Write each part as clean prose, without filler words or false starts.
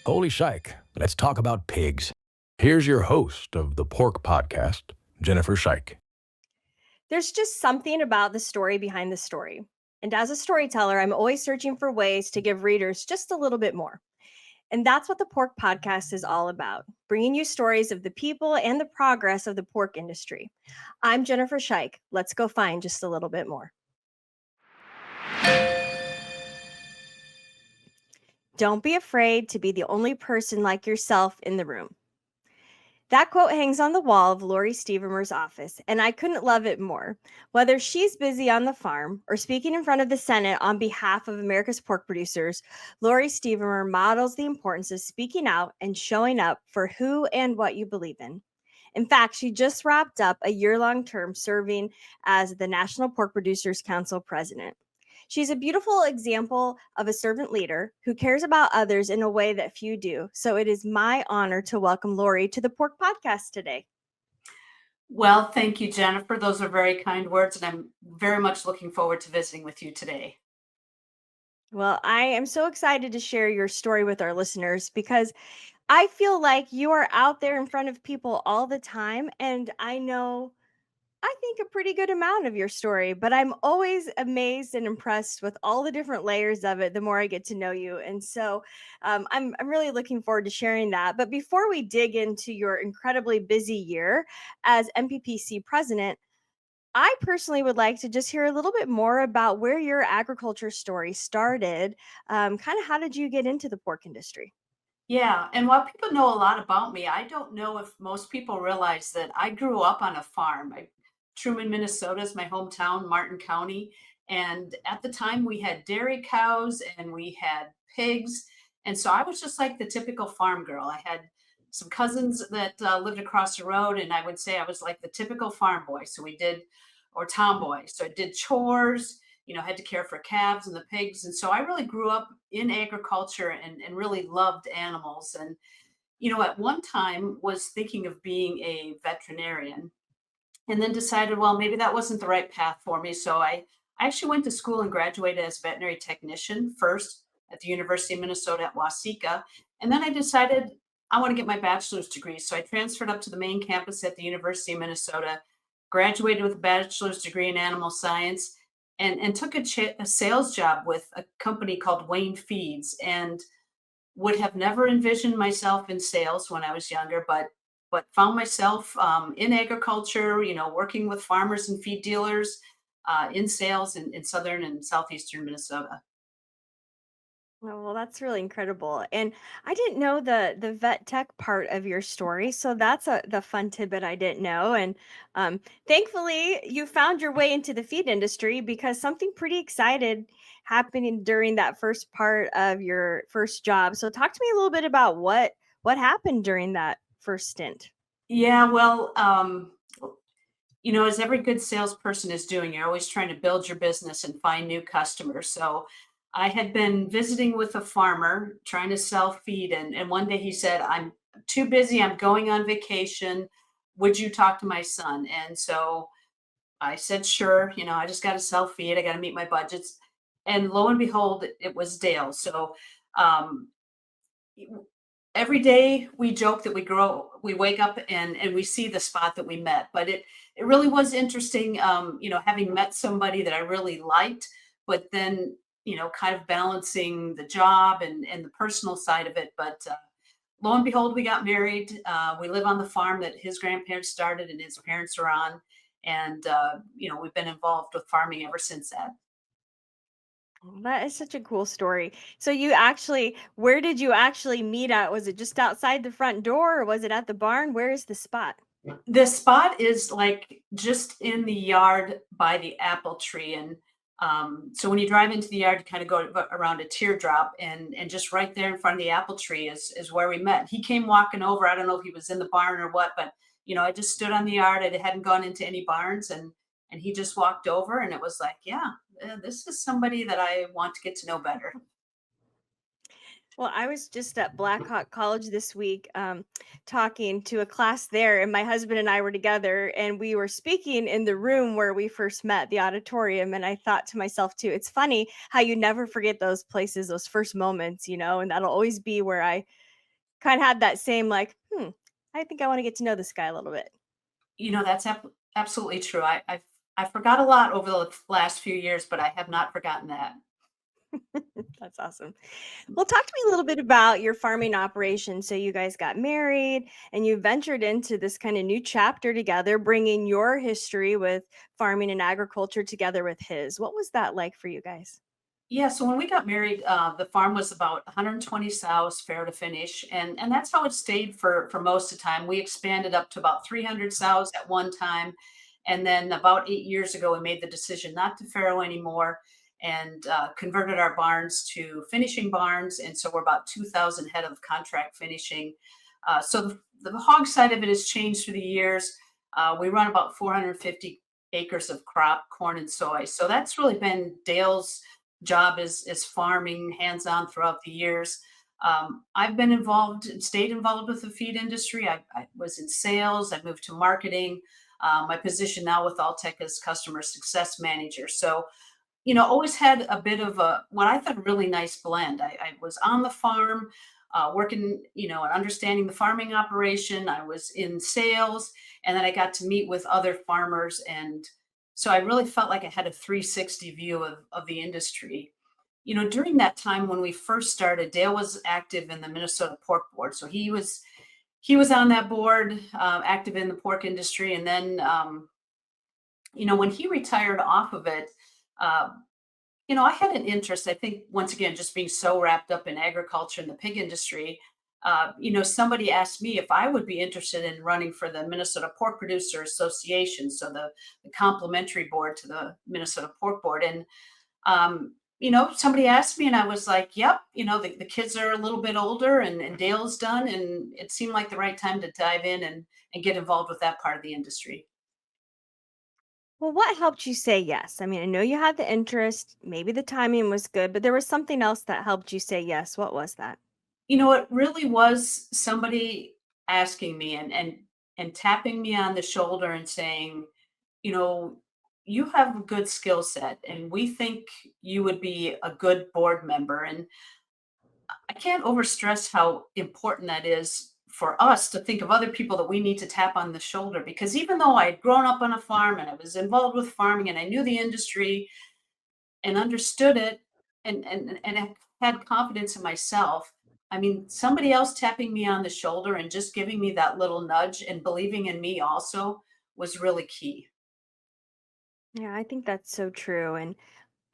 Holy shike, let's talk about pigs. Here's your host of the Pork Podcast, Jennifer Shike. There's just something about the story behind the story. And as a storyteller, I'm always searching for ways to give readers just a little bit more. And that's what the Pork Podcast is all about, bringing you stories of the people and the progress of the pork industry. I'm Jennifer Shike. Let's go find just a little bit more. Don't be afraid to be the only person like yourself in the room. That quote hangs on the wall of Lori Stevermer's office, and I couldn't love it more. Whether she's busy on the farm or speaking in front of the Senate on behalf of America's pork producers, Lori Stevermer models the importance of speaking out and showing up for who and what you believe in. In fact, she just wrapped up a year-long term serving as the National Pork Producers Council president. She's a beautiful example of a servant leader who cares about others in a way that few do. So it is my honor to welcome Lori to the Pork Podcast today. Well, thank you, Jennifer. Those are very kind words, and I'm very much looking forward to visiting with you today. Well, I am so excited to share your story with our listeners because I feel like you are out there in front of people all the time, and I think a pretty good amount of your story, but I'm always amazed and impressed with all the different layers of it the more I get to know you. And so I'm really looking forward to sharing that. But before we dig into your incredibly busy year as NPPC president, I personally would like to just hear a little bit more about where your agriculture story started. Kind of how did you get into the pork industry? Yeah, and while people know a lot about me, I don't know if most people realize that I grew up on a farm. Truman, Minnesota is my hometown, Martin County. And at the time, we had dairy cows and we had pigs. And so I was just like the typical farm girl. I had some cousins that lived across the road, and I would say I was like the typical farm boy. Or tomboy. So I did chores, had to care for calves and the pigs. And so I really grew up in agriculture and really loved animals. And, at one time was thinking of being a veterinarian and then decided, well, maybe that wasn't the right path for me. So I actually went to school and graduated as a veterinary technician first at the University of Minnesota at Waseca. And then I decided I want to get my bachelor's degree. So I transferred up to the main campus at the University of Minnesota, graduated with a bachelor's degree in animal science, and took a sales job with a company called Wayne Feeds, and would have never envisioned myself in sales when I was younger, but found myself in agriculture, working with farmers and feed dealers in sales in southern and southeastern Minnesota. Oh, well, that's really incredible. And I didn't know the vet tech part of your story. So that's the fun tidbit I didn't know. And thankfully, you found your way into the feed industry because something pretty excited happening during that first part of your first job. So talk to me a little bit about what happened during that first stint. Yeah, well, as every good salesperson is doing, you're always trying to build your business and find new customers. So I had been visiting with a farmer trying to sell feed. And one day he said, I'm too busy. I'm going on vacation. Would you talk to my son? And so I said, sure. I just got to sell feed. I got to meet my budgets. And lo and behold, it was Dale. So um, every day we joke that we wake up and we see the spot that we met, but it really was interesting, having met somebody that I really liked, but then, kind of balancing the job and the personal side of it. But lo and behold, we got married. We live on the farm that his grandparents started and his parents are on. And, we've been involved with farming ever since that. Oh, that is such a cool story. So where did you actually meet at? Was it just outside the front door or was it at the barn? Where is the spot? The spot is like just in the yard by the apple tree. And so when you drive into the yard, you kind of go around a teardrop and just right there in front of the apple tree is where we met. He came walking over. I don't know if he was in the barn or what, but I just stood on the yard. I hadn't gone into any barns and he just walked over and it was like, yeah, this is somebody that I want to get to know better. Well, I was just at Blackhawk College this week, talking to a class there, and my husband and I were together, and we were speaking in the room where we first met, the auditorium. And I thought to myself too, it's funny how you never forget those places, those first moments, and that'll always be where I kind of had that same like, I think I want to get to know this guy a little bit. That's absolutely true. I forgot a lot over the last few years, but I have not forgotten that. That's awesome. Well, talk to me a little bit about your farming operation. So you guys got married and you ventured into this kind of new chapter together, bringing your history with farming and agriculture together with his. What was that like for you guys? Yeah, so when we got married, the farm was about 120 sows, fair to finish, and that's how it stayed for most of the time. We expanded up to about 300 sows at one time, and then about 8 years ago, we made the decision not to farrow anymore and converted our barns to finishing barns, and so we're about 2,000 head of contract finishing. So the hog side of it has changed through the years. We run about 450 acres of crop, corn and soy. So that's really been Dale's job is farming hands-on throughout the years. I've been involved and stayed involved with the feed industry. I was in sales. I moved to marketing. My position now with Alltech is customer success manager. So, always had a bit of a what I thought a really nice blend. I was on the farm, working, and understanding the farming operation. I was in sales, and then I got to meet with other farmers, and so I really felt like I had a 360 view of the industry. During that time when we first started, Dale was active in the Minnesota Pork Board, so he was on that board, active in the pork industry, and then when he retired off of it. Uh, I had an interest, I think, once again, just being so wrapped up in agriculture and the pig industry. Somebody asked me if I would be interested in running for the Minnesota Pork Producer Association, so the complementary board to the Minnesota Pork Board. And, somebody asked me, and I was like, yep, the kids are a little bit older and Dale's done. And it seemed like the right time to dive in and get involved with that part of the industry. Well, what helped you say yes? I mean, I know you had the interest, maybe the timing was good, but there was something else that helped you say yes. What was that? It really was somebody asking me and tapping me on the shoulder and saying, you know, you have a good skill set and we think you would be a good board member. And I can't overstress how important that is for us to think of other people that we need to tap on the shoulder, because even though I had grown up on a farm and I was involved with farming and I knew the industry and understood it and had confidence in myself. I mean, somebody else tapping me on the shoulder and just giving me that little nudge and believing in me also was really key. Yeah, I think that's so true. And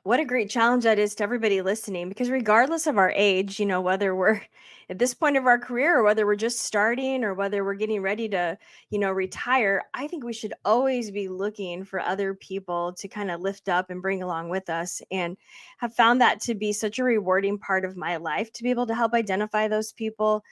what a great challenge that is to everybody listening, because regardless of our age, whether we're at this point of our career or whether we're just starting or whether we're getting ready to, retire, I think we should always be looking for other people to kind of lift up and bring along with us. And have found that to be such a rewarding part of my life to be able to help identify those people.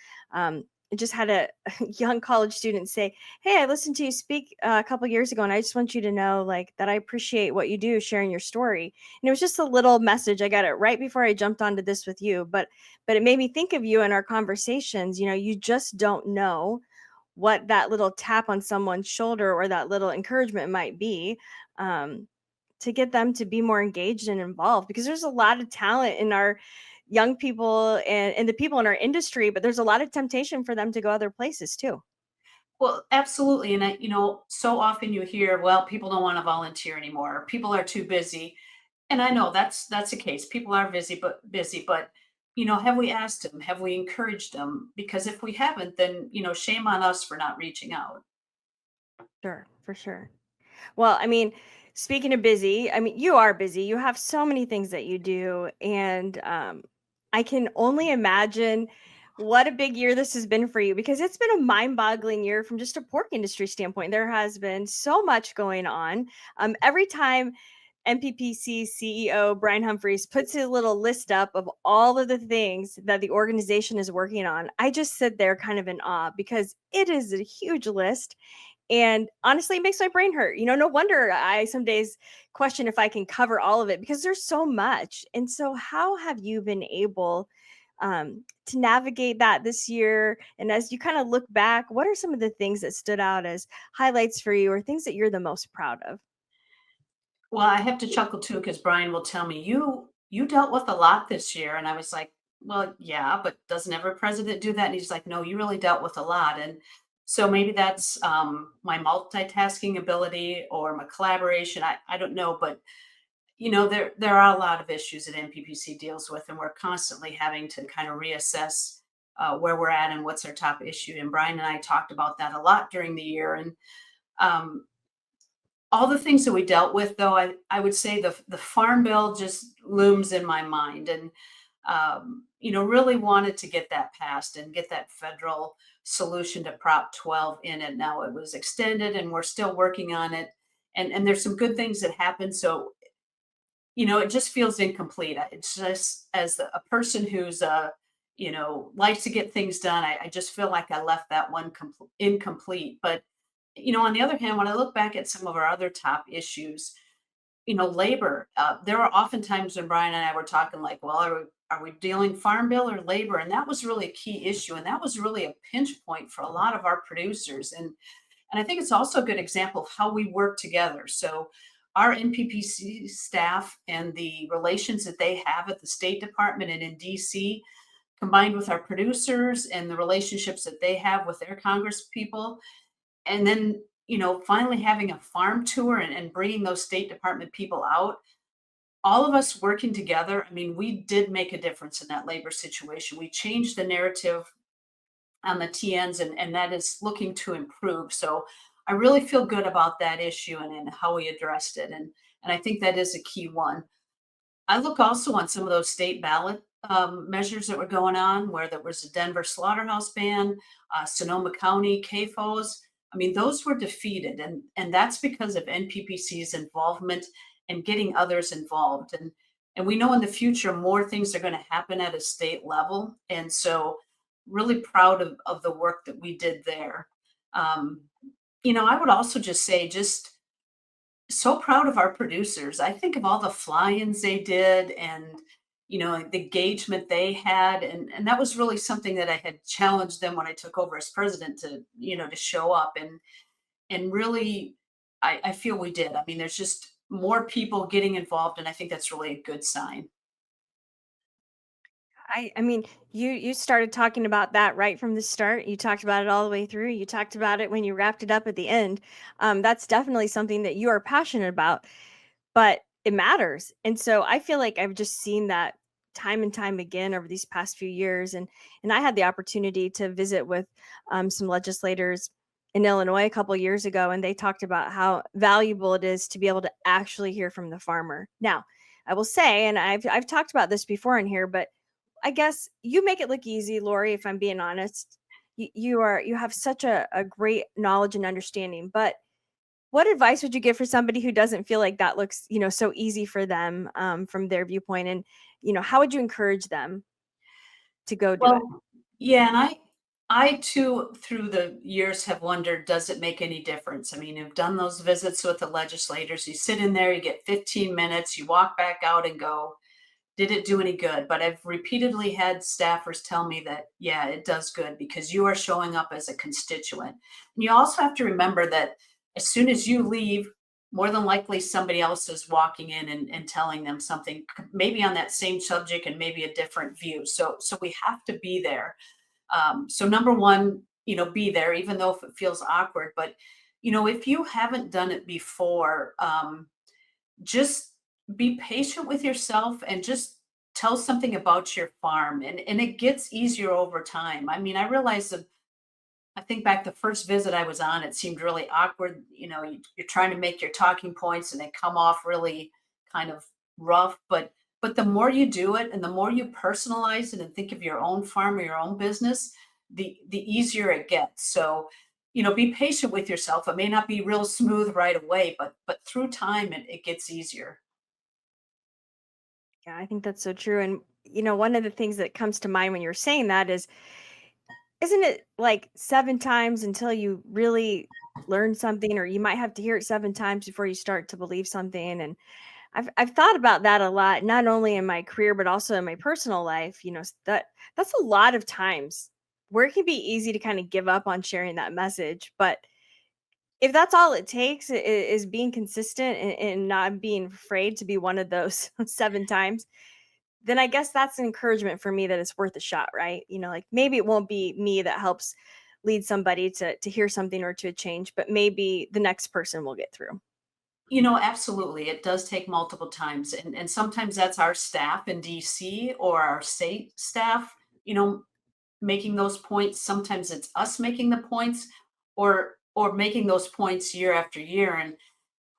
I just had a young college student say, "Hey, I listened to you speak a couple years ago, and I just want you to know, like, that I appreciate what you do, sharing your story." And it was just a little message. I got it right before I jumped onto this with you, but it made me think of you in our conversations. You just don't know what that little tap on someone's shoulder or that little encouragement might be, um, to get them to be more engaged and involved, because there's a lot of talent in our young people and the people in our industry, but there's a lot of temptation for them to go other places too. Well, absolutely. And so often you hear, well, people don't want to volunteer anymore. People are too busy. And I know that's the case. People are busy, but have we asked them? Have we encouraged them? Because if we haven't, then shame on us for not reaching out. Sure, for sure. Well, I mean, speaking of busy, I mean, you are busy. You have so many things that you do. And I can only imagine what a big year this has been for you, because it's been a mind boggling year from just a pork industry standpoint. There has been so much going on. Every time NPPC CEO Brian Humphreys puts his little list up of all of the things that the organization is working on, I just sit there kind of in awe, because it is a huge list. And honestly, it makes my brain hurt. No wonder I some days question if I can cover all of it, because there's so much. And so, how have you been able to navigate that this year? And as you kind of look back, what are some of the things that stood out as highlights for you, or things that you're the most proud of? Well, I have to chuckle too because Brian will tell me you dealt with a lot this year, and I was like, well, yeah, but doesn't every president do that? And he's like, no, you really dealt with a lot. And so maybe that's my multitasking ability or my collaboration. I don't know, but there are a lot of issues that NPPC deals with, and we're constantly having to kind of reassess where we're at and what's our top issue. And Brian and I talked about that a lot during the year. And um, all the things that we dealt with, though, I would say the farm bill just looms in my mind, and really wanted to get that passed and get that federal solution to Prop 12 in it. Now it was extended, and we're still working on it, and there's some good things that happened. So it just feels incomplete. It's just as a person who's likes to get things done. I just feel like I left that one incomplete. But on the other hand, when I look back at some of our other top issues, labor. There were often times when Brian and I were talking like, well, are we dealing farm bill or labor? And that was really a key issue, and that was really a pinch point for a lot of our producers. And I think it's also a good example of how we work together. So our NPPC staff and the relations that they have at the State Department and in DC, combined with our producers and the relationships that they have with their Congress people, and then finally having a farm tour and bringing those State Department people out, all of us working together. I mean, we did make a difference in that labor situation. We changed the narrative on the TNs, and that is looking to improve. So I really feel good about that issue and how we addressed it, and I think that is a key one. I look also on some of those state ballot measures that were going on, where there was a Denver slaughterhouse ban, Sonoma County CAFOs. I mean, those were defeated, and that's because of NPPC's involvement and getting others involved. And we know in the future more things are going to happen at a state level, and so really proud of the work that we did there. Um, I would also just say, just so proud of our producers. I think of all the fly-ins they did, and the engagement they had, and that was really something that I had challenged them when I took over as president to show up, and really I feel we did. I mean, there's just more people getting involved, and I think that's really a good sign. I mean, you started talking about that right from the start. You talked about it all the way through. You talked about it when you wrapped it up at the end. That's definitely something that you are passionate about, but it matters. And so I feel like I've just seen that time and time again over these past few years. And I had the opportunity to visit with some legislators in Illinois a couple years ago, and they talked about how valuable it is to be able to actually hear from the farmer. Now, I will say, and I've talked about this before in here, but I guess you make it look easy, Lori, if I'm being honest. You have such a great knowledge and understanding. But what advice would you give for somebody who doesn't feel like that looks, so easy for them from their viewpoint? And, how would you encourage them to go do it? Well, yeah, and I too, through the years, have wondered, does it make any difference? I mean, you've done those visits with the legislators. You sit in there, you get 15 minutes, you walk back out and go, did it do any good? But I've repeatedly had staffers tell me that, yeah, it does good because you are showing up as a constituent. And you also have to remember that as soon as you leave, more than likely somebody else is walking in and telling them something, maybe on that same subject and maybe a different view. So we have to be there. So number one, be there, even though if it feels awkward. But if you haven't done it before, just be patient with yourself and just tell something about your farm, and it gets easier over time. I mean, I realized that I think back the first visit I was on, it seemed really awkward. You're trying to make your talking points and they come off really kind of rough, but the more you do it and the more you personalize it and think of your own farm or your own business, the easier it gets. So be patient with yourself. It may not be real smooth right away, but through time it gets easier. Yeah, I think that's so true. And, one of the things that comes to mind when you're saying that is, isn't it like 7 times until you really learn something, or you might have to hear it 7 times before you start to believe something? And I've thought about that a lot, not only in my career but also in my personal life. That's a lot of times where it can be easy to kind of give up on sharing that message. But if that's all it takes, is being consistent and not being afraid to be one of those 7 times, then I guess that's an encouragement for me that it's worth a shot, right? Like maybe it won't be me that helps lead somebody to hear something or to change, but maybe the next person will get through. Absolutely. It does take multiple times. And sometimes that's our staff in DC or our state staff, you know, making those points. Sometimes it's us making the points or making those points year after year.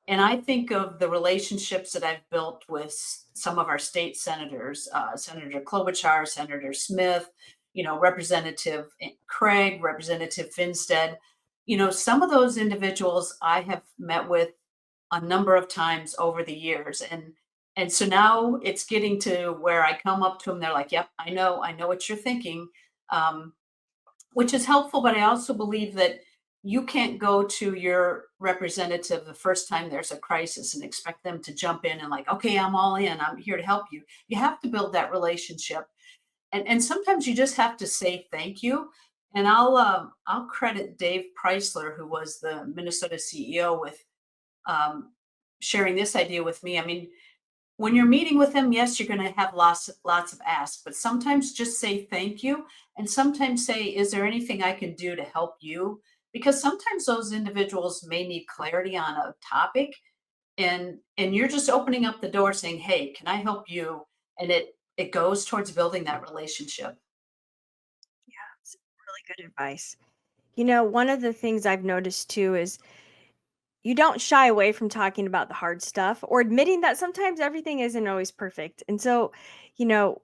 And I think of the relationships that I've built with some of our state senators, Senator Klobuchar, Senator Smith, Representative Craig, Representative Finstead. Some of those individuals I have met with a number of times over the years. And so now it's getting to where I come up to them, they're like, yep, I know what you're thinking. Um, which is helpful, but I also believe that you can't go to your representative the first time there's a crisis and expect them to jump in and like, okay, I'm all in, I'm here to help you. You have to build that relationship. And sometimes you just have to say thank you. And I'll credit Dave Preisler, who was the Minnesota CEO, with um, sharing this idea with me. I mean, when you're meeting with them, yes, you're going to have lots of asks, but sometimes just say thank you, and sometimes say, "Is there anything I can do to help you?" Because sometimes those individuals may need clarity on a topic, and you're just opening up the door, saying, "Hey, can I help you?" And it goes towards building that relationship. Yeah, it's really good advice. One of the things I've noticed too is you don't shy away from talking about the hard stuff or admitting that sometimes everything isn't always perfect. And so,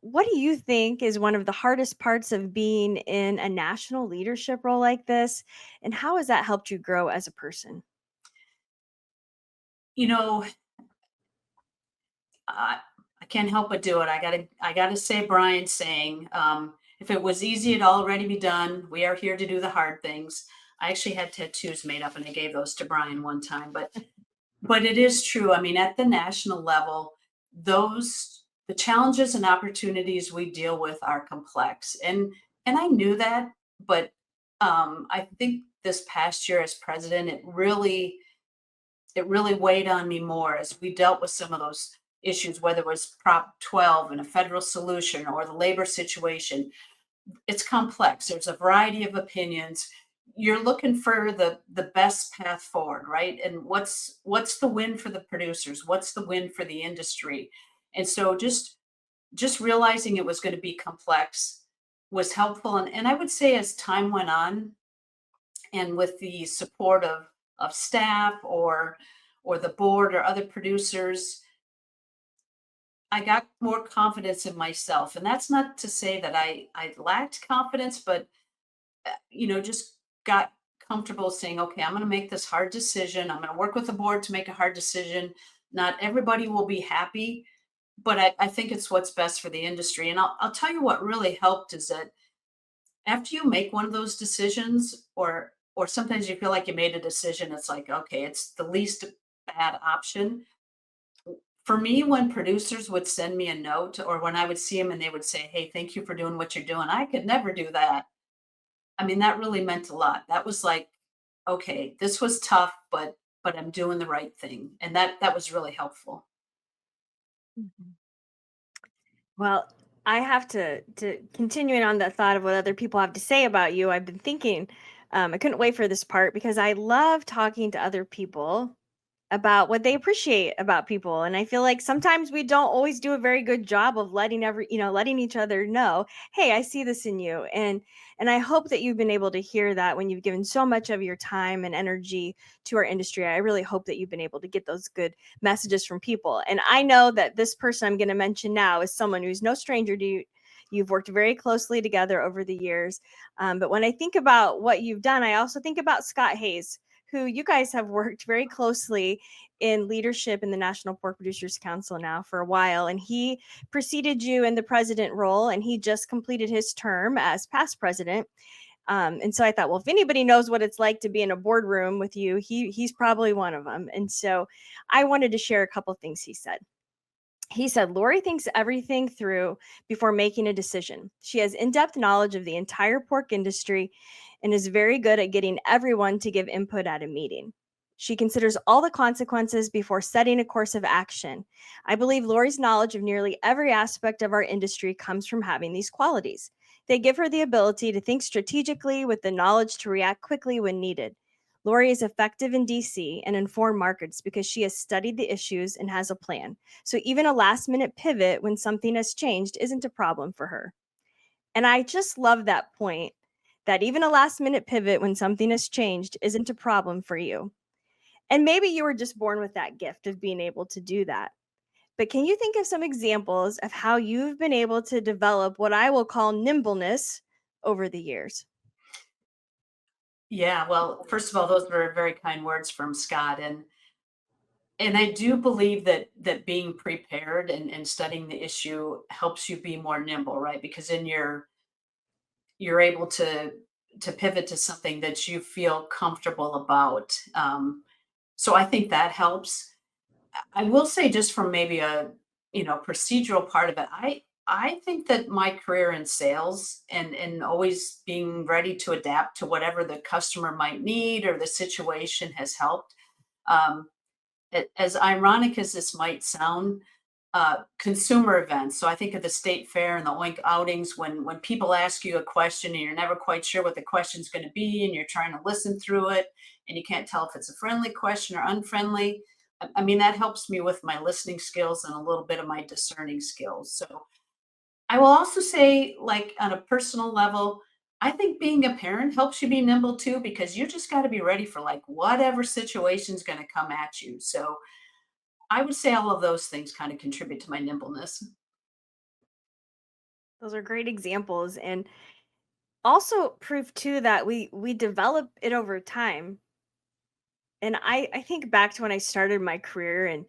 what do you think is one of the hardest parts of being in a national leadership role like this? And how has that helped you grow as a person? You know, I can't help but do it. I gotta say Brian's saying, if it was easy, it'd already be done. We are here to do the hard things. I actually had tattoos made up and I gave those to Brian one time, but it is true. I mean, at the national level, the challenges and opportunities we deal with are complex. And I knew that, but I think this past year as president, it really weighed on me more as we dealt with some of those issues, whether it was Prop 12 and a federal solution or the labor situation. It's complex. There's a variety of opinions. You're looking for the best path forward, right? And what's the win for the producers? What's the win for the industry? And so just realizing it was going to be complex was helpful. And I would say as time went on, and with the support of staff or the board or other producers, I got more confidence in myself. And that's not to say that I lacked confidence, but just got comfortable saying, okay, I'm going to make this hard decision. I'm going to work with the board to make a hard decision. Not everybody will be happy, but I think it's what's best for the industry. And I'll tell you what really helped is that after you make one of those decisions, or sometimes you feel like you made a decision, it's like, okay, it's the least bad option. For me, when producers would send me a note or when I would see them and they would say, hey, thank you for doing what you're doing, I could never do that. I mean, that really meant a lot. That was like, okay, this was tough, but I'm doing the right thing. And that was really helpful. Mhm. Well, I have to continuing on that thought of what other people have to say about you. I've been thinking, I couldn't wait for this part because I love talking to other people about what they appreciate about people. And I feel like sometimes we don't always do a very good job of letting each other know, hey, I see this in you. And I hope that you've been able to hear that when you've given so much of your time and energy to our industry. I really hope that you've been able to get those good messages from people. And I know that this person I'm going to mention now is someone who's no stranger to you. You've worked very closely together over the years. But when I think about what you've done, I also think about Scott Hayes, who you guys have worked very closely in leadership in the National Pork Producers Council now for a while. And he preceded you in the president role, and he just completed his term as past president. And so I thought, well, if anybody knows what it's like to be in a boardroom with you, he's probably one of them. And so I wanted to share a couple things he said. He said, Lori thinks everything through before making a decision. She has in depth knowledge of the entire pork industry and is very good at getting everyone to give input at a meeting. She considers all the consequences before setting a course of action. I believe Lori's knowledge of nearly every aspect of our industry comes from having these qualities. They give her the ability to think strategically with the knowledge to react quickly when needed. Lori is effective in DC and informed markets because she has studied the issues and has a plan. So even a last minute pivot when something has changed isn't a problem for her. And I just love that point, that even a last minute pivot when something has changed isn't a problem for you. And maybe you were just born with that gift of being able to do that. But can you think of some examples of how you've been able to develop what I will call nimbleness over the years? Yeah, well, first of all, those were very kind words from Scott, and I do believe that being prepared and studying the issue helps you be more nimble, right? Because then you're able to pivot to something that you feel comfortable about. So I think that helps. I will say, just from maybe a procedural part of it, I think that my career in sales and always being ready to adapt to whatever the customer might need or the situation has helped. Um, as ironic as this might sound, consumer events. So I think of the state fair and the oink outings, when people ask you a question and you're never quite sure what the question's going to be, and you're trying to listen through it, and you can't tell if it's a friendly question or unfriendly. I mean, that helps me with my listening skills and a little bit of my discerning skills. So I will also say, like, on a personal level, I think being a parent helps you be nimble too, because you just got to be ready for like whatever situation's going to come at you. So I would say all of those things kind of contribute to my nimbleness. Those are great examples, and also prove too that we develop it over time. And I think back to when I started my career, and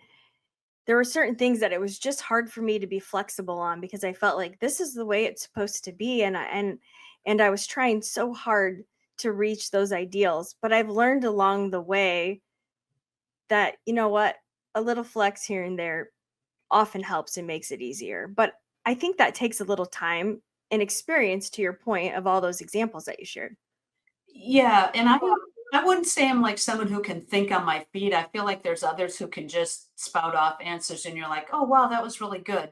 there were certain things that it was just hard for me to be flexible on because I felt like this is the way it's supposed to be, and I was trying so hard to reach those ideals. But I've learned along the way that, you know what, a little flex here and there often helps and makes it easier. But I think that takes a little time and experience, to your point of all those examples that you shared. Yeah, and I wouldn't say I'm like someone who can think on my feet. I feel like there's others who can just spout off answers and you're like, "Oh, wow, that was really good."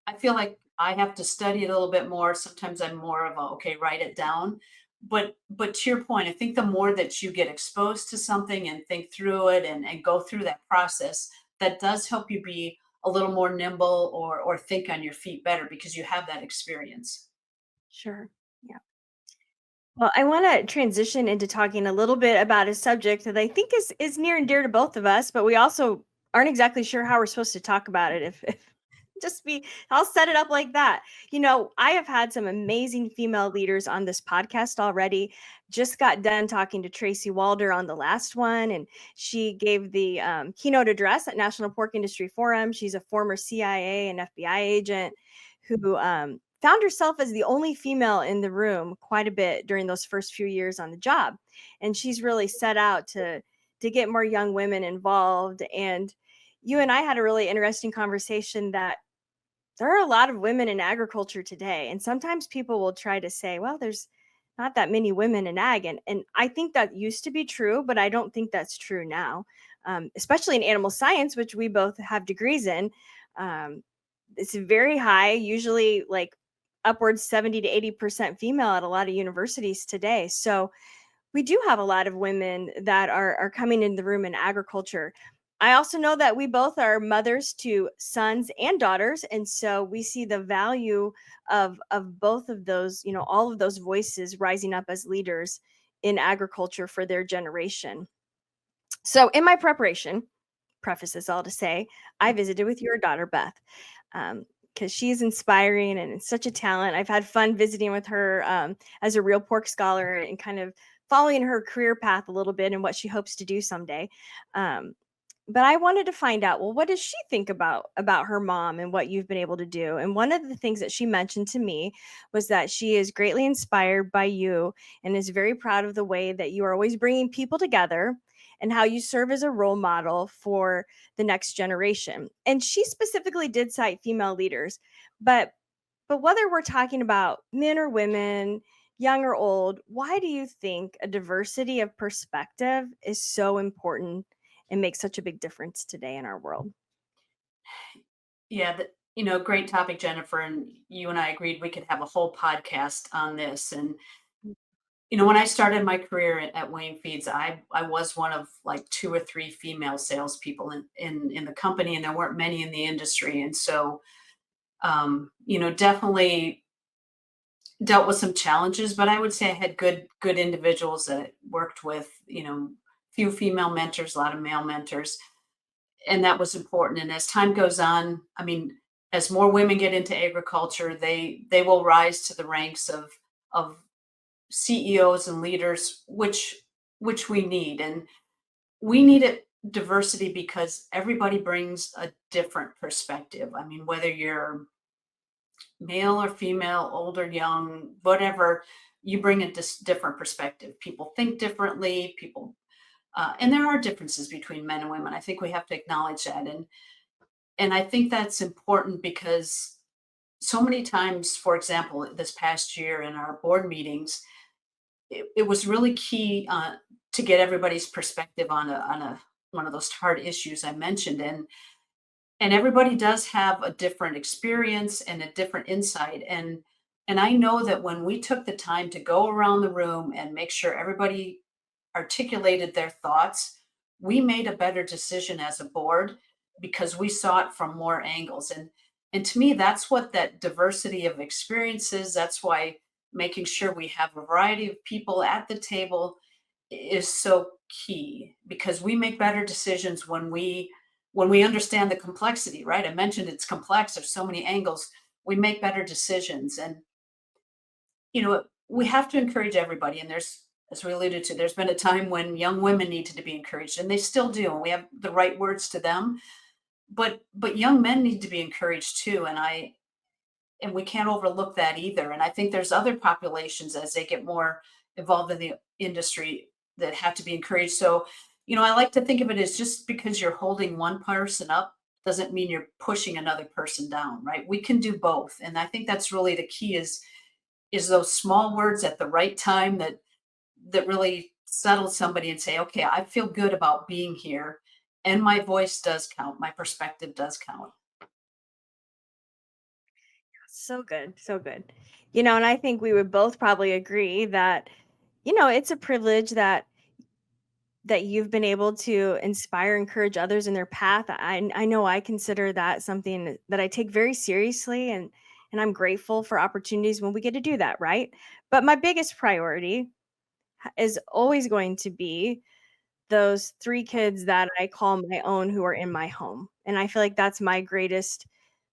I feel like I have to study it a little bit more. Sometimes I'm more of a, okay, write it down. But to your point, I think the more that you get exposed to something and think through it and go through that process, that does help you be a little more nimble or think on your feet better because you have that experience. Sure. Yeah. Well, I want to transition into talking a little bit about a subject that I think is near and dear to both of us, but we also aren't exactly sure how we're supposed to talk about it. If just be, I'll set it up like that. I have had some amazing female leaders on this podcast already. Just got done talking to Tracy Walder on the last one, and she gave the keynote address at National Pork Industry Forum. She's a former CIA and FBI agent who found herself as the only female in the room quite a bit during those first few years on the job. And she's really set out to get more young women involved. And you and I had a really interesting conversation that there are a lot of women in agriculture today. And sometimes people will try to say, well, there's not that many women in ag. And I think that used to be true, but I don't think that's true now, especially in animal science, which we both have degrees in. Um, it's very high, usually like upwards 70 to 80% female at a lot of universities today. So we do have a lot of women that are coming in the room in agriculture. I also know that we both are mothers to sons and daughters, and so we see the value of both of those, all of those voices rising up as leaders in agriculture for their generation. So in my preparation, preface this all to say, I visited with your daughter, Beth, because she's inspiring and such a talent. I've had fun visiting with her as a real pork scholar and kind of following her career path a little bit and what she hopes to do someday. Um, but I wanted to find out, well, what does she think about her mom and what you've been able to do? And one of the things that she mentioned to me was that she is greatly inspired by you and is very proud of the way that you are always bringing people together and how you serve as a role model for the next generation. And she specifically did cite female leaders, but whether we're talking about men or women, young or old, why do you think a diversity of perspective is so important and make such a big difference today in our world. Yeah, great topic, Jennifer. And you and I agreed we could have a whole podcast on this. And when I started my career at Wayne Feeds, I was one of like 2 or 3 female salespeople in the company, and there weren't many in the industry. And so, definitely dealt with some challenges, but I would say I had good individuals that I worked with, few female mentors, a lot of male mentors, and that was important. And as time goes on, I mean, as more women get into agriculture, they will rise to the ranks of CEOs and leaders, which we need. And we need it diversity because everybody brings a different perspective. I mean, whether you're male or female, old or young, whatever, you bring a different perspective. People think differently. And there are differences between men and women. I think we have to acknowledge that, and I think that's important because so many times, for example, this past year in our board meetings, it was really key to get everybody's perspective on a one of those hard issues I mentioned, and everybody does have a different experience and a different insight, and I know that when we took the time to go around the room and make sure everybody articulated their thoughts, we made a better decision as a board because we saw it from more angles. And to me, that's what that diversity of experiences, that's why making sure we have a variety of people at the table is so key, because we make better decisions when we understand the complexity, right? I mentioned it's complex, there's so many angles. We make better decisions. And we have to encourage everybody. And as we alluded to, there's been a time when young women needed to be encouraged, and they still do, and we have the right words to them. But young men need to be encouraged too, and we can't overlook that either. And I think there's other populations as they get more involved in the industry that have to be encouraged. So, I like to think of it as just because you're holding one person up doesn't mean you're pushing another person down, right? We can do both. And I think that's really the key is those small words at the right time that really settle somebody and say, okay, I feel good about being here, and my voice does count. My perspective does count. So good, so good. And I think we would both probably agree that, it's a privilege that you've been able to inspire, encourage others in their path. I know I consider that something that I take very seriously, and I'm grateful for opportunities when we get to do that, right? But my biggest priority is always going to be those 3 kids that I call my own who are in my home. And I feel like that's my greatest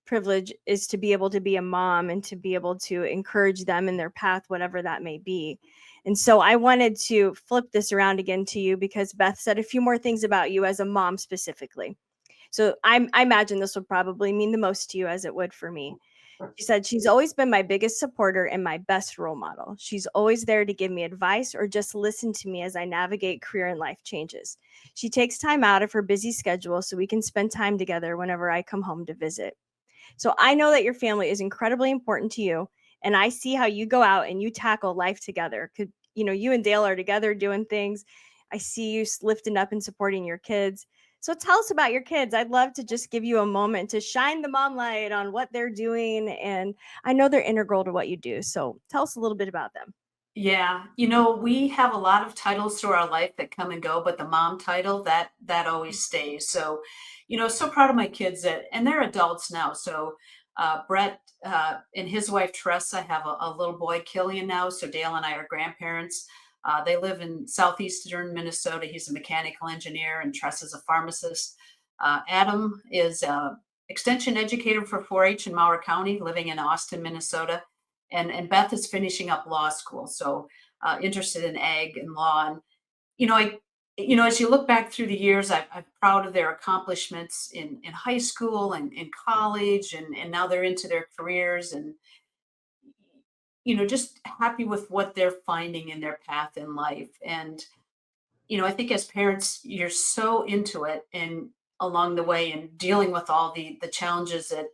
privilege, is to be able to be a mom and to be able to encourage them in their path, whatever that may be. And so I wanted to flip this around again to you, because Beth said a few more things about you as a mom specifically. So I imagine this would probably mean the most to you as it would for me. She said, she's always been my biggest supporter and my best role model. She's always there to give me advice or just listen to me as I navigate career and life changes. She takes time out of her busy schedule so we can spend time together whenever I come home to visit. So I know that your family is incredibly important to you, and I see how you go out and you tackle life together. You and Dale are together doing things. I see you lifting up and supporting your kids. So tell us about your kids. I'd love to just give you a moment to shine the mom light on what they're doing, and I know they're integral to what you do. So tell us a little bit about them. Yeah, we have a lot of titles through our life that come and go, but the mom title, that always stays. So, so proud of my kids and they're adults now. So, Brett and his wife Tressa have a little boy, Killian, now. So Dale and I are grandparents. They live in southeastern Minnesota. He's a mechanical engineer, and Tressa's a pharmacist. Adam is a extension educator for 4-H in Mower County, living in Austin, Minnesota. And Beth is finishing up law school, so interested in ag and law. And I, as you look back through the years, I'm proud of their accomplishments in high school and in college, and now they're into their careers, and just happy with what they're finding in their path in life. And I think as parents, you're so into it and along the way, and dealing with all the challenges that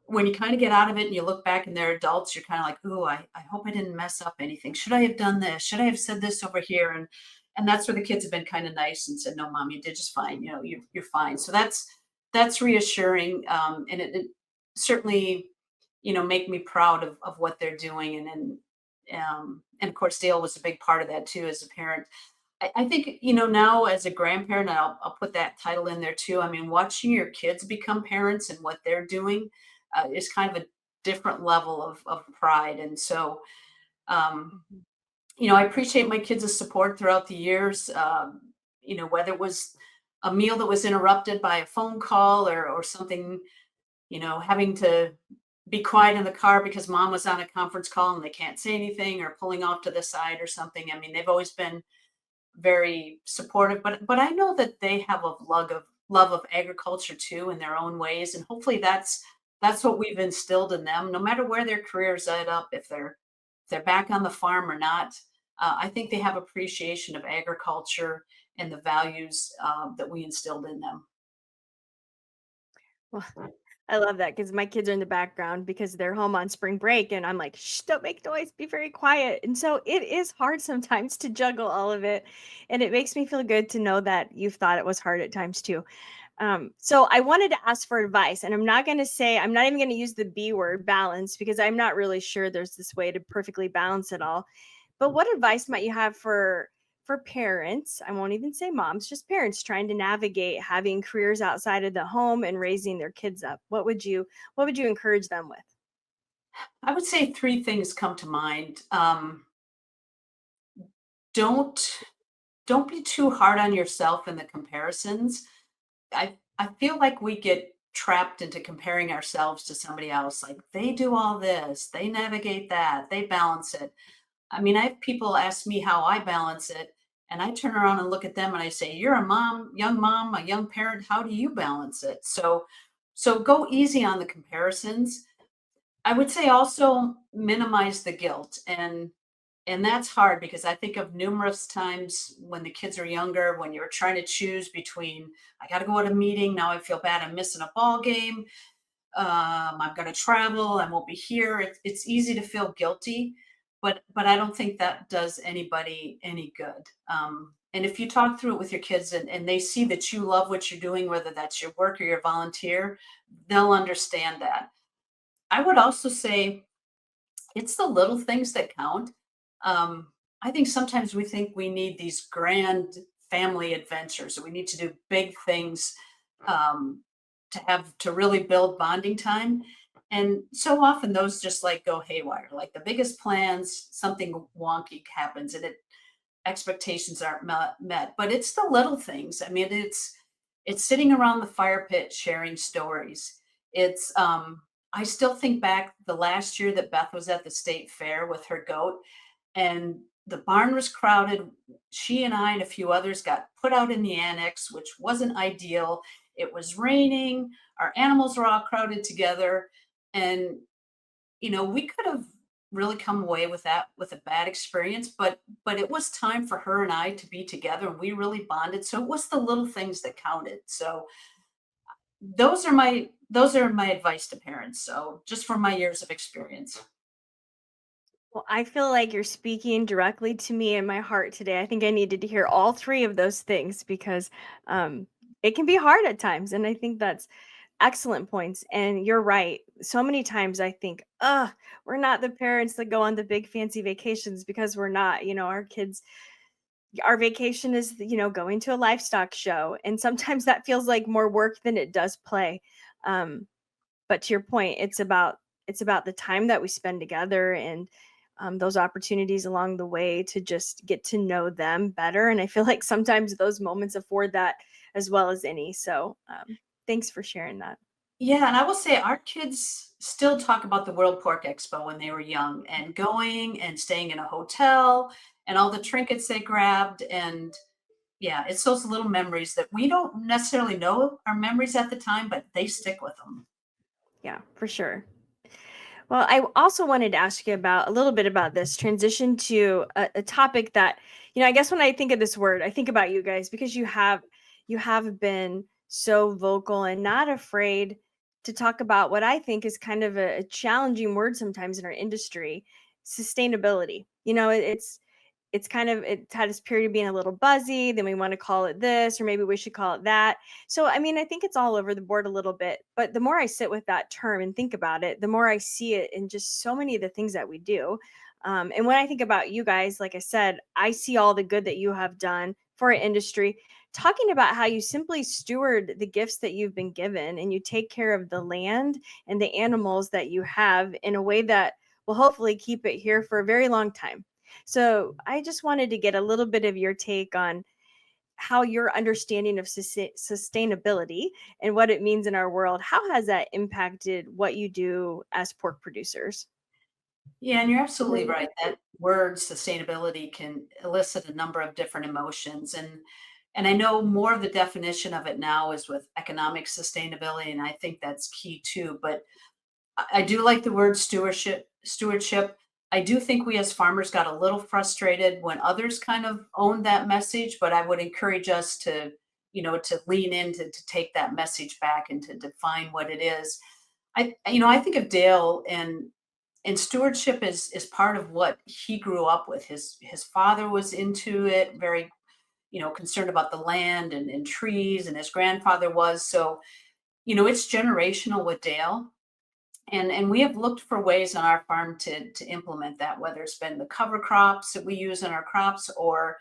when you kind of get out of it and you look back and they're adults, you're kind of like, ooh, I hope I didn't mess up anything. Should I have done this? Should I have said this over here? And that's where the kids have been kind of nice and said, "No, mom, you did just fine. You're fine." So that's reassuring, and it certainly, make me proud of what they're doing. And of course, Dale was a big part of that too as a parent. I think, now as a grandparent, and I'll put that title in there too. I mean, watching your kids become parents and what they're doing is kind of a different level of pride. And so, um, Mhm. I appreciate my kids' support throughout the years. Whether it was a meal that was interrupted by a phone call or something, having to be quiet in the car because mom was on a conference call and they can't say anything, or pulling off to the side or something. I mean, they've always been very supportive, but I know that they have a love of agriculture too in their own ways, and hopefully that's what we've instilled in them. No matter where their careers end up, if they're back on the farm or not, I think they have appreciation of agriculture and the values that we instilled in them. Well, I love that because my kids are in the background because they're home on spring break, and I'm like, shh, don't make noise, be very quiet. And so it is hard sometimes to juggle all of it. And it makes me feel good to know that you've thought it was hard at times too. So I wanted to ask for advice, and I'm not even going to use the B word, balance, because I'm not really sure there's this way to perfectly balance it all. But what advice might you have for parents? I won't even say moms, just parents trying to navigate having careers outside of the home and raising their kids up. What would you encourage them with? I would say three things come to mind. Don't don't be too hard on yourself in the comparisons. I feel like we get trapped into comparing ourselves to somebody else. Like, they do all this, they navigate that, they balance it. I mean, I have people ask me how I balance it, and I turn around and look at them and I say, "You're a young parent. How do you balance it?" So go easy on the comparisons. I would say also minimize the guilt, and that's hard because I think of numerous times when the kids are younger, when you're trying to choose between, I got to go at a meeting, now I feel bad I'm missing a ball game, I'm going to travel, I won't be here. It's easy to feel guilty, but I don't think that does anybody any good. And if you talk through it with your kids, and they see that you love what you're doing, whether that's your work or your volunteer, they'll understand that. I would also say it's the little things that count. Um, I think sometimes we think we need these grand family adventures, or we need to do big things um, to really build bonding time. And so often those just like go haywire. Like the biggest plans, something wonky happens, and expectations aren't met. But it's the little things. I mean, it's sitting around the fire pit sharing stories. It's I still think back the last year that Beth was at the state fair with her goat, and the barn was crowded. She and I and a few others got put out in the annex, which wasn't ideal. It was raining. Our animals were all crowded together, and we could have really come away with that with a bad experience, but it was time for her and I to be together, and we really bonded. So it was the little things that counted. So those are my advice to parents. So just from my years of experience. Well, I feel like you're speaking directly to me in my heart today. I think I needed to hear all three of those things because um, it can be hard at times. And I think that's excellent points. And you're right. So many times I think, we're not the parents that go on the big fancy vacations because we're not. Our vacation is, going to a livestock show. And sometimes that feels like more work than it does play. Um, but to your point, it's about the time that we spend together, and those opportunities along the way to just get to know them better. And I feel like sometimes those moments afford that as well as any. So thanks for sharing that. Yeah, and I will say our kids still talk about the World Pork Expo when they were young, and going and staying in a hotel and all the trinkets they grabbed. And yeah, it's those little memories that we don't necessarily know are memories at the time, but they stick with them. Yeah, for sure. Well, I also wanted to ask you about a little bit about this transition to a topic that, I guess when I think of this word, I think about you guys because you have been so vocal and not afraid to talk about what I think is kind of a challenging word sometimes in our industry, sustainability. it had this period of being a little buzzy, then we want to call it this, or maybe we should call it that. So I mean, I think it's all over the board a little bit, but the more I sit with that term and think about it, the more I see it in just so many of the things that we do. And when I think about you guys, like I said, I see all the good that you have done for our industry, talking about how you simply steward the gifts that you've been given and you take care of the land and the animals that you have in a way that will hopefully keep it here for a very long time. So I just wanted to get a little bit of your take on how your understanding of sustainability and what it means in our world, how has that impacted what you do as pork producers? Yeah, and you're absolutely right. That word sustainability can elicit a number of different emotions. And I know more of the definition of it now is with economic sustainability, and I think that's key too. But I do like the word stewardship. I do think we as farmers got a little frustrated when others kind of owned that message, but I would encourage us to, to lean in to take that message back and to define what it is. I think of Dale and stewardship is part of what he grew up with. His father was into it, very, concerned about the land and trees, and his grandfather was. So, it's generational with Dale. And we have looked for ways on our farm to implement that, whether it's been the cover crops that we use in our crops or,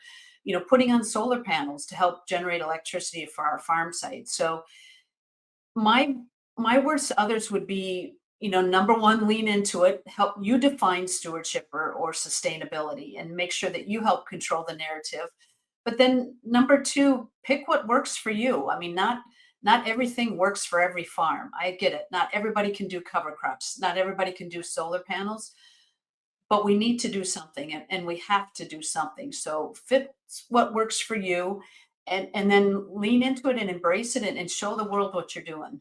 putting on solar panels to help generate electricity for our farm site. So my my words to others would be, number one, lean into it, help you define stewardship or sustainability and make sure that you help control the narrative. But then number two, pick what works for you. I mean, not everything works for every farm. I get it. Not everybody can do cover crops. Not everybody can do solar panels, but we need to do something, and we have to do something. So fit what works for you, and then lean into it and embrace it, and show the world what you're doing.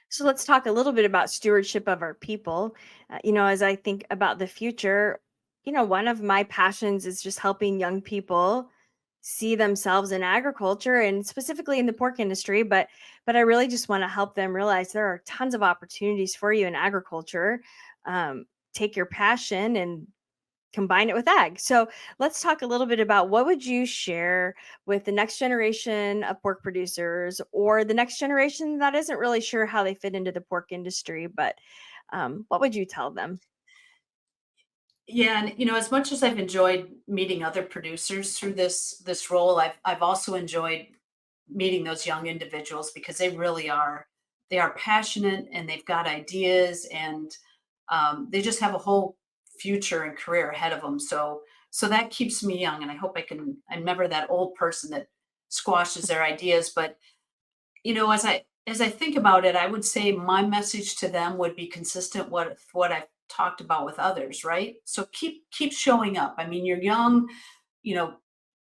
So let's talk a little bit about stewardship of our people. As I think about the future, one of my passions is just helping young people see themselves in agriculture and specifically in the pork industry, but I really just want to help them realize there are tons of opportunities for you in agriculture. Take your passion and combine it with ag. So let's talk a little bit about what would you share with the next generation of pork producers or the next generation that isn't really sure how they fit into the pork industry, but what would you tell them? Yeah, and as much as I've enjoyed meeting other producers through this role, I've also enjoyed meeting those young individuals because they are passionate and they've got ideas, and they just have a whole future and career ahead of them. So that keeps me young, and I hope I'm never that old person that squashes their ideas. But as I think about it, I would say my message to them would be consistent with what I've talked about with others, right? So keep showing up. I mean, you're young, you know,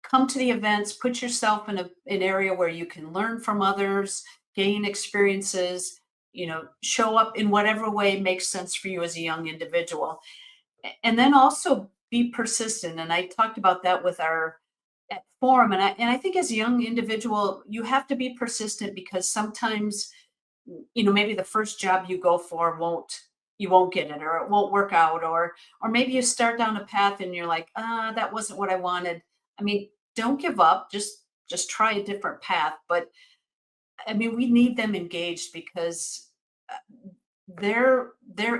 come to the events, put yourself in an area where you can learn from others, gain experiences, show up in whatever way makes sense for you as a young individual. And then also be persistent. And I talked about that with our at forum. And I think as a young individual, you have to be persistent because sometimes, maybe the first job you go for you won't get it, or it won't work out, or maybe you start down a path and you're like, that wasn't what I wanted. I mean, don't give up, just try a different path. But I mean, we need them engaged because their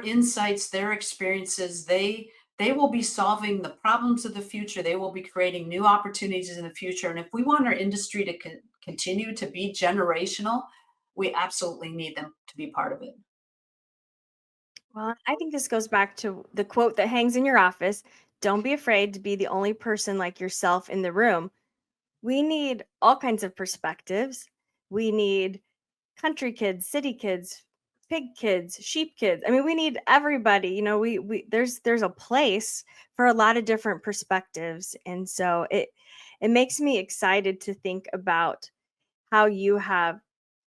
insights, their experiences, they will be solving the problems of the future. They will be creating new opportunities in the future. And if we want our industry to continue to be generational, we absolutely need them to be part of it. Well, I think this goes back to the quote that hangs in your office. Don't be afraid to be the only person like yourself in the room. We need all kinds of perspectives. We need country kids, city kids, pig kids, sheep kids. I mean, we need everybody. We there's a place for a lot of different perspectives, and so it makes me excited to think about how you have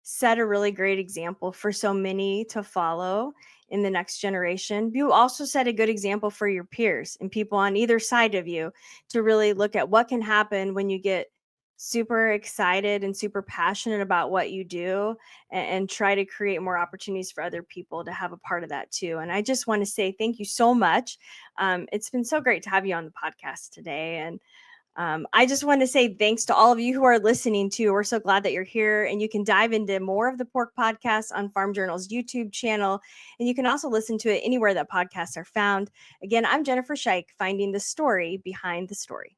set a really great example for so many to follow in the next generation. You also set a good example for your peers and people on either side of you to really look at what can happen when you get super excited and super passionate about what you do, and try to create more opportunities for other people to have a part of that too. And I just want to say thank you so much. It's been so great to have you on the podcast today. And I just want to say thanks to all of you who are listening too. We're so glad that you're here, and you can dive into more of the Pork Podcast on Farm Journal's YouTube channel. And you can also listen to it anywhere that podcasts are found. Again, I'm Jennifer Scheich, finding the story behind the story.